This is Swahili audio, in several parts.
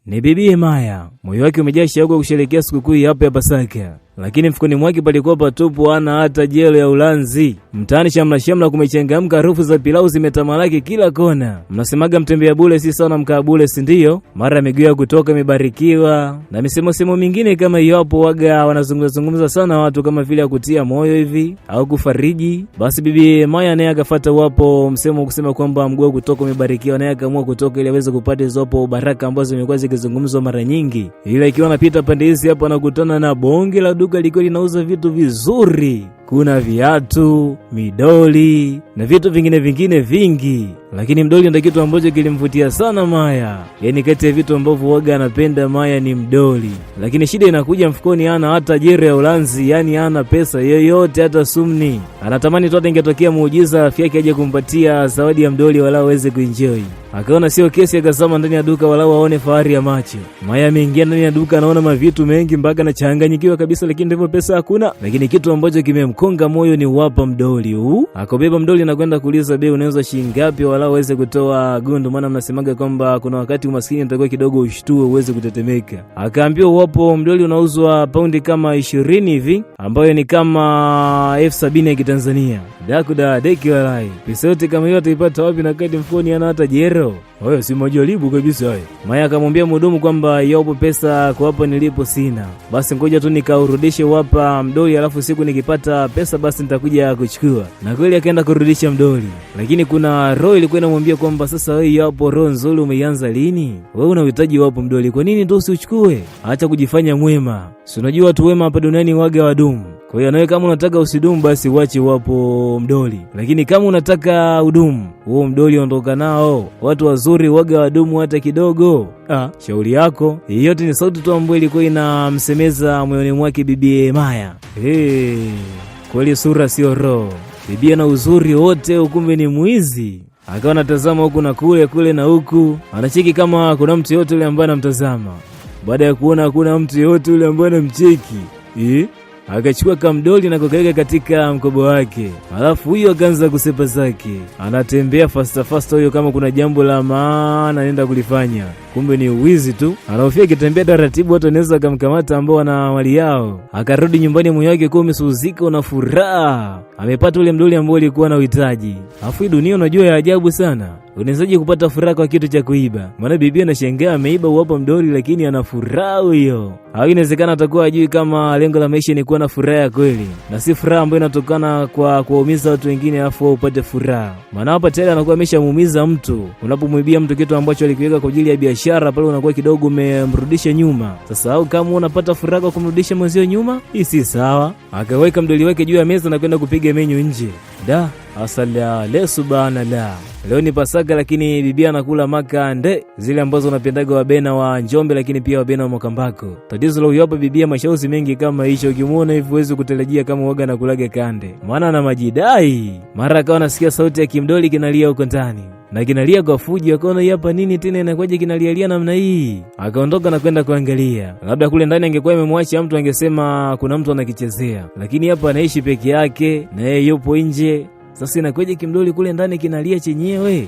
Ni Bibi Maya, moyo wake umejaa shauku kusherehekea sikukuu hapa ya Pasaka, lakini mfukoni mwake palikuwa patupu, hana hata jelo ya ulanzi. Mtaani shamla kumechangamka, harufu za pilau zimetamalaki kila kona. Mnasemaga mtembea bure si sawa na mkaa bure, si ndio? Mara miguu ya kutoka imebarikiwa na misemo mingine kama hiyo hapo, waga wanazungumza sana watu kama vile ya kutia moyo hivi au kufariji. Basi Bibi Maya naye akafuata wapo msemo kusema kwamba mguu kutoka umebarikiwa, naye akaamua kutoka ili aweze kupata zopo baraka ambazo zimekuwa zikizungumzwa mara nyingi. Ila ikiwa anapita pande hizi hapo anakutana na bonge la duka liko linauza vitu vizuri. Kuna viatu, midoli na vitu vingine vingi. Lakini mdoli ndio kitu ambacho kilimvutia sana Maya. Yaani kati ya vitu ambavyo waga anapenda Maya ni mdoli. Lakini shida inakuja mfukoni hana hata jero ya ulanzi, yani hana pesa yoyote hata sumni. Anatamani tu ingetokea muujiza rafiki yake aje kumpatia zawadi ya mdoli wala aweze kuenjoy. Akaona sio kesi, akasema ndani ya duka wala aone fahari ya macho. Maya ameingia ndani ya duka, anaona mavitu mengi mpaka anachanganyikiwa kabisa, lakini ndivyo pesa hakuna. Lakini kitu ambacho kimemkonga moyo ni wapa mdoli huu. Akobeba mdoli na kwenda kuuliza bei, unaweza shilingi ngapi wala uweze kutoa gundu, maana mnasemaga kwamba kuna wakati umaskini utakuwa kidogo ushtue uweze kutetemeka. Akaambiwa wapo mdoli unauzwa paundi kama 20 hivi, ambayo ni kama 70,000 ya Kitanzania. Dakuda deki walai. Pesa yote kama hiyo ataipata wapi na kadi mfukoni hana hata jero? Oyo si majaribu kabisa hayo. Maya akamwambia mhudumu kwamba yopo pesa kwa hapa nilipo sina. Basi ngoja tu nikaurudishe wapa mdoli, alafu siku nikipata pesa basi nitakuja kuchukua. Na kweli akaenda kurudisha mdoli. Lakini kuna roho ilikuwa inamwambia kwamba sasa wewe hapo roho nzuri umeianza lini? Wewe unahitaji wapo mdoli. Kwa nini ndio usichukue? Acha kujifanya mwema. Si unajua watu wema hapa duniani waga wadumu. Kwa hiyo nawe kama unataka usidumu basi uache wapo mdoli. Lakini kama unataka udumu, huo mdoli ondoka nao. Watu wazuri waga wadumu hata kidogo. Shauri yako. Yote ni sauti tu ambayo ilikuwa inamsemeza moyoni mwake Bibi Maya. Kweli sura sio roho. Bibi ana uzuri wote, ukumbe ni mwizi. Akawa anatazama huku na kule na huku. Anacheki kama kuna mtu yote yule ambaye anamtazama. Baada ya kuona hakuna mtu yote yule ambaye anamcheki, akachukua kamdoli na kukaweka katika mkoba wake. Alafu huyo akaanza kusepa zake. Anatembea fast huyo kama kuna jambo la maana anaenda kulifanya. Kumbe ni uwizi tu. Anahofia akitembea taratibu watu wanaweza kumkamata ambao wana mali yao. Akarudi nyumbani moyo wake kwa umesuzika na furaha. Amepata ule mdoli ambao alikuwa na uhitaji. Alafu hii dunia unajua ya ajabu sana. Unawezaje kupata furaha kwa kitu cha kuiba? Maana bibi anashangaa ameiba uwapa mdoli lakini ana furaha hiyo. Au inawezekana atakuwa ajui kama lengo la maisha ni kuwa na furaha ya kweli. Na si furaha ambayo inatokana kwa kuumiza watu wengine afu upate furaha. Maana hapa tayari anakuwa ameshamuumiza mtu. Unapomwibia mtu kitu ambacho alikiweka kwa ajili ya biashara, pale unakuwa kidogo umemrudisha nyuma. Sasa au kama unapata furaha kwa kumrudisha mwenzio nyuma, hii si sawa. Akaweka mdoli wake juu ya meza na kwenda kupiga menyu nje. Asala le subhanallah. Leo ni Pasaka lakini bibi anakula makande zile ambazo unapendaga wabena wa Njombe, lakini pia wabena wa Makambako. Tatizo la hapa bibi mashauzi mengi kama hicho, ukimuona hivi huwezi kutarajia kama waga na kulaga kande. Maana ana majidai. Mara akawa anasikia sauti ya kimdoli kinalia huko ndani. Na kinalia kwa fuji, akaona hapa nini tena inakuja kinalialia namna hii. Akaondoka na kwenda kuangalia. Labda kule ndani angekuwa amemwacha mtu angesema kuna mtu anakichezea. Lakini hapa anaishi peke yake na yeye yupo nje. Sasa inakuja kimdoli kule ndani kinalia chenyewe.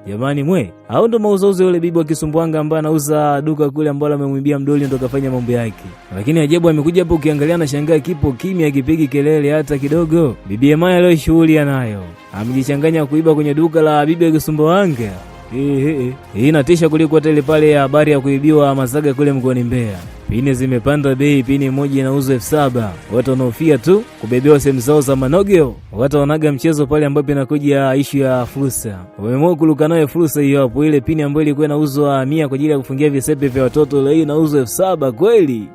Jamani mwe, au ndo mauzauzi yule bibi wa Kisumbwanga ambaye anauza duka kule ambalo amemwibia mdoli ndo kafanya mambo yake. Lakini ajabu amekuja hapo ukiangalia na shangaa kipo kimya akipigi kelele hata kidogo. Bibi Maya leo shughuli anayo. Amejichanganya kuiba kwenye duka la bibi wa Kisumbwanga. Hii inatisha kuliko hata ile pale ya habari ya kuibiwa masaga kule mkoani Mbeya. Pini zimepanda bei, pini moja inauzwa 7,000. Watu wanaofia tu kubebewa sehemu zao za manogeo. Watu wanaga mchezo pale ambapo inakuja issue ya fursa. Wameamua kuluka nayo fursa hiyo hapo. Ile pini ambayo ilikuwa inauzwa 100 kwa ajili ya kufungia visepe vya watoto, leo inauzwa 7,000 kweli?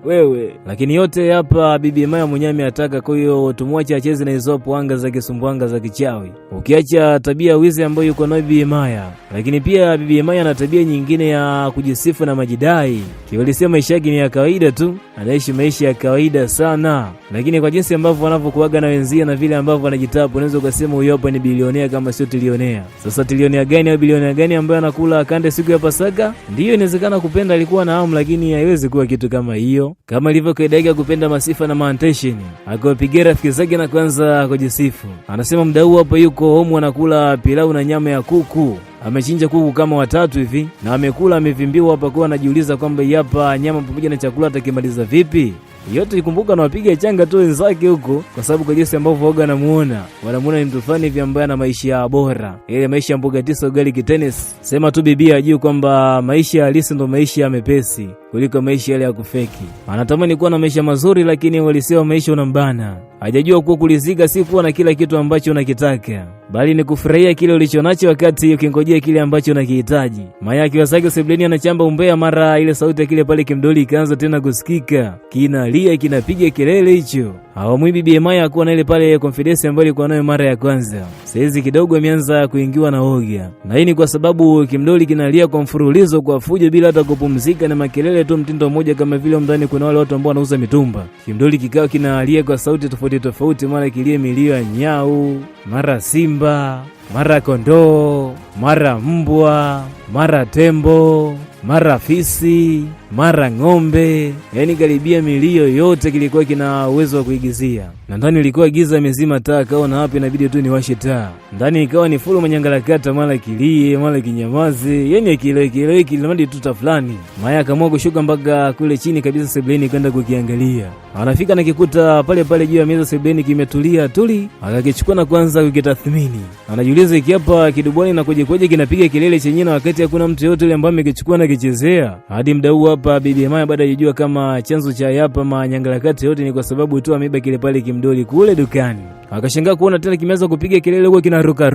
Wewe. Lakini yote hapa Bibi Maya mwenyewe ametaka, kwa hiyo tumwache acheze na hizo anga za Kisumbwanga za kichawi. Ukiacha tabia wizi ambayo yuko nayo Bibi Maya. Lakini pia Bibi Maya ana tabia nyingine ya kujisifu na majidai. Kiwalisema maisha yake ni ya kawaida tu, anaishi maisha ya kawaida sana. Lakini kwa jinsi ambavyo wanavyokuaga na wenzia na vile ambavyo wanajitapu, unaweza ukasema huyo hapa ni bilionea kama sio trilionea. Sasa trilionea gani au bilionea gani ambaye anakula kande siku ya Pasaka? Ndiyo inawezekana kupenda alikuwa na hamu, lakini haiwezi kuwa kitu kama hiyo. Kama ilivyo kaida kupenda masifa na maantation. Akawapigia rafiki zake na kuanza kujisifu. Anasema mdau hapa yuko home anakula pilau na nyama ya kuku. amechinja kuku kama 3 hivi na amekula, amevimbiwa hapa, kwa anajiuliza kwamba hapa nyama pamoja na chakula atakimaliza vipi. Yote ikumbuka na wapiga changa tu wenzake huko, kwa sababu kwa jinsi ambavyo waga wanamuona ni mtu fulani hivi ambaye ana maisha bora, ile maisha ya mboga 9 ugali kitennis. Sema tu bibi ajue kwamba maisha halisi ndo maisha ya mepesi kuliko maisha yale ya kufeki. Anatamani kuwa na maisha mazuri, lakini uhalisia wa maisha unambana. Hajajua kuwa kulizika si kuwa na kila kitu ambacho unakitaka, bali ni kufurahia kile ulichonacho wakati ukingojea kile ambacho unakihitaji. Maya akiwasaki sebleni anachamba umbea, mara ile sauti ya kile pale kimdoli ikaanza tena kusikika, kinalia kinapiga kelele hicho. Hawamwi bibi Maya akuwa na ile pale confidence ambayo ilikuwa nayo mara ya kwanza. Saizi kidogo ameanza kuingiwa na oga, na hii ni kwa sababu kimdoli kinalia kwa mfululizo kwa fujo bila hata kupumzika, na makelele tu mtindo mmoja, kama vile mndani kuna wale watu ambao wanauza mitumba. Kimdoli kikao kinalia kwa sauti tofauti tofauti, mara kilie milio ya nyau, mara simba, mara kondoo, mara mbwa, mara tembo, mara fisi, mara ng'ombe. Yani karibia milio yote kilikuwa kina uwezo wa kuigizia. Na ndani ilikuwa giza mezima, taa kaona wapi, inabidi tu niwashe taa. Ndani ikawa ni fulu manyangalakata, mara kilie, mara kinyamaze, yani kile kilimadi tuta fulani. Maya akaamua kushuka mpaka kule chini kabisa sebleni kwenda kukiangalia. Anafika na kikuta pale pale juu ya meza sebleni kimetulia tuli, akakichukua na kuanza kukitathmini. Anajiuliza iki hapa kidubwani na koje kinapiga kelele chenyewe, na wakati hakuna mtu yote yule ambaye amekichukua na kichezea. Hadi mdau hapa bibi Maya baada ya kujua kama chanzo cha hapa manyangalakata yote ni kwa sababu tu ameiba kile pale kimdoli kule dukani. Akashangaa kuona tena kimeanza kupiga kelele huko kinaruka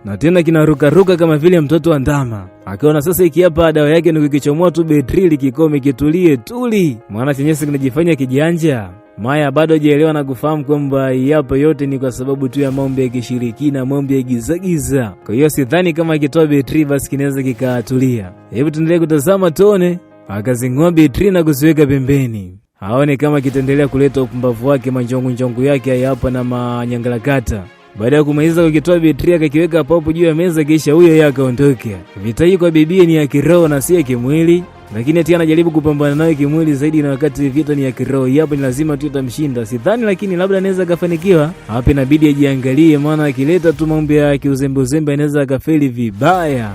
na tena kinaruka kama vile mtoto wa ndama. Akaona sasa iki hapa dawa yake ni kukichomoa tu betri likikome kitulie tuli, maana chenyesi kinajifanya kijanja. Maya bado hajaelewa na kufahamu kwamba hapa yote ni kwa sababu tu ya mambo ya kishirikina, mambo ya giza. Kwa hiyo sidhani kama akitoa betri basi kinaweza kikatulia. Hebu tuendelee kutazama tuone. Akazing'oa betri na kuziweka pembeni, aone kama kitaendelea kuleta upumbavu wake, manjongu yake hapa na manyangalakata. Baada ya kumaliza kukitoa betri akakiweka hapo juu ya meza, kisha huyo yeye akaondoka. Vita hii kwa bibie ni ya kiroho na si ya kimwili, lakini ati anajaribu kupambana nayo kimwili zaidi, na wakati vita ni ya kiroho. Hapa ni lazima tu itamshinda. Sidhani, lakini labda anaweza kafanikiwa. Hapa inabidi ajiangalie, maana akileta tu mambo ya kiuzembe anaweza akafeli vibaya.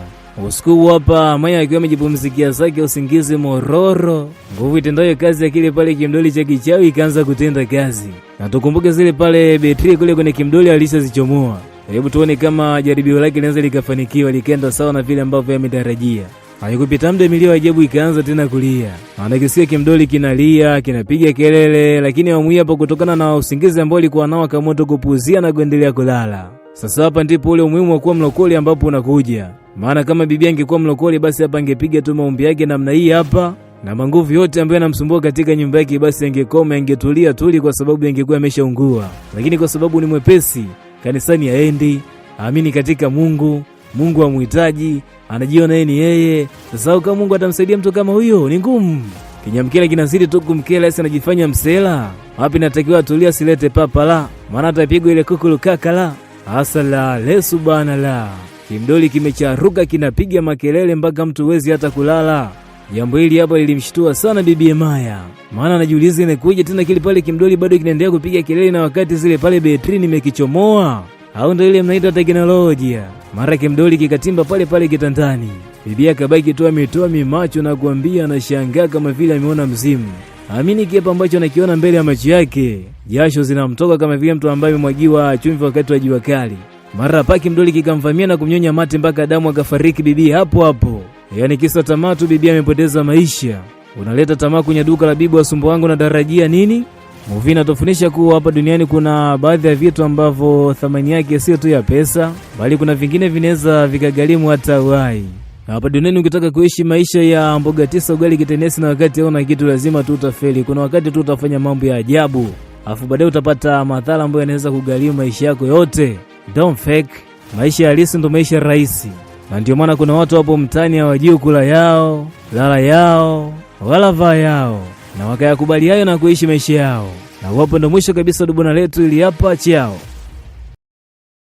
Usiku hapa Maya akiwa amejipumzikia zake usingizi mororo, nguvu itendayo kazi ya kile pale kimdoli cha kichawi ikaanza kutenda kazi. Na tukumbuke zile pale betri kule kwenye kimdoli alishazichomoa. Hebu tuone kama jaribio lake linaweza likafanikiwa, likaenda sawa na vile ambavyo ametarajia. Haikupita muda milio ajabu ikaanza tena kulia. Anakisikia kimdoli kinalia, kinapiga kelele, lakini awamu hapa kutokana na usingizi ambao alikuwa nao akamoto kupuzia na kuendelea kulala. Sasa hapa ndipo ule umuhimu wa kuwa mlokole ambapo unakuja. Maana kama bibi angekuwa mlokole basi hapa angepiga tu maombi yake namna hii hapa, na manguvu yote ambayo yanamsumbua katika nyumba yake basi angekoma, angetulia tuli, kwa sababu angekuwa ameshaungua. Lakini kwa sababu ni mwepesi, kanisani haendi, aamini katika Mungu amhitaji, anajiona yeye ni yeye. Sasa kama Mungu atamsaidia mtu kama huyo ni ngumu. Kinyamkela kinazidi tu kumkela, sasa anajifanya msela. Wapi natakiwa atulia, silete papala, maana atapigwa ile kukulu kakala. Asala le subhanallah. Kimdoli kimecharuka kinapiga makelele mpaka mtu wezi hata kulala. Jambo hili hapa lilimshtua sana bibi Maya, maana anajiuliza inakuja tena kile pale kimdoli bado kinaendelea kupiga kelele, na wakati zile pale betri nimekichomoa, au ndio ile mnaita teknolojia. Mara kimdoli kikatimba pale pale kitandani. Bibi akabaki tu ametoa mimacho na kuambia anashangaa kama vile ameona mzimu. Amini kipi ambacho anakiona mbele ya macho yake. Jasho zinamtoka kama vile mtu ambaye amemwagiwa chumvi wakati wa jua kali. Mara paki mdoli kikamvamia na kumnyonya mate mpaka damu akafariki bibi hapo. Yaani kisa tamaa tu bibi amepoteza maisha. Unaleta tamaa kwenye duka la bibi wa sumbo wangu na darajia nini? Movie inatufundisha kuwa hapa duniani kuna baadhi ya vitu ambavyo thamani yake sio tu ya pesa, bali kuna vingine vinaweza vikagharimu hata uhai. Hapa duniani ukitaka kuishi maisha ya mboga 9 ugali kitenesi na wakati hauna kitu, lazima tu utafeli. Kuna wakati tu utafanya mambo ya ajabu, afu baadaye utapata madhara ambayo yanaweza kugharimu maisha yako yote. Don't fake. Maisha halisi ndo maisha rahisi. Na ndio maana kuna watu hapo mtaani hawajui kula yao, lala yao, wala vaa yao, na wakayakubali hayo na kuishi maisha yao. Na wapo ndo mwisho kabisa dubona letu ili hapa chao.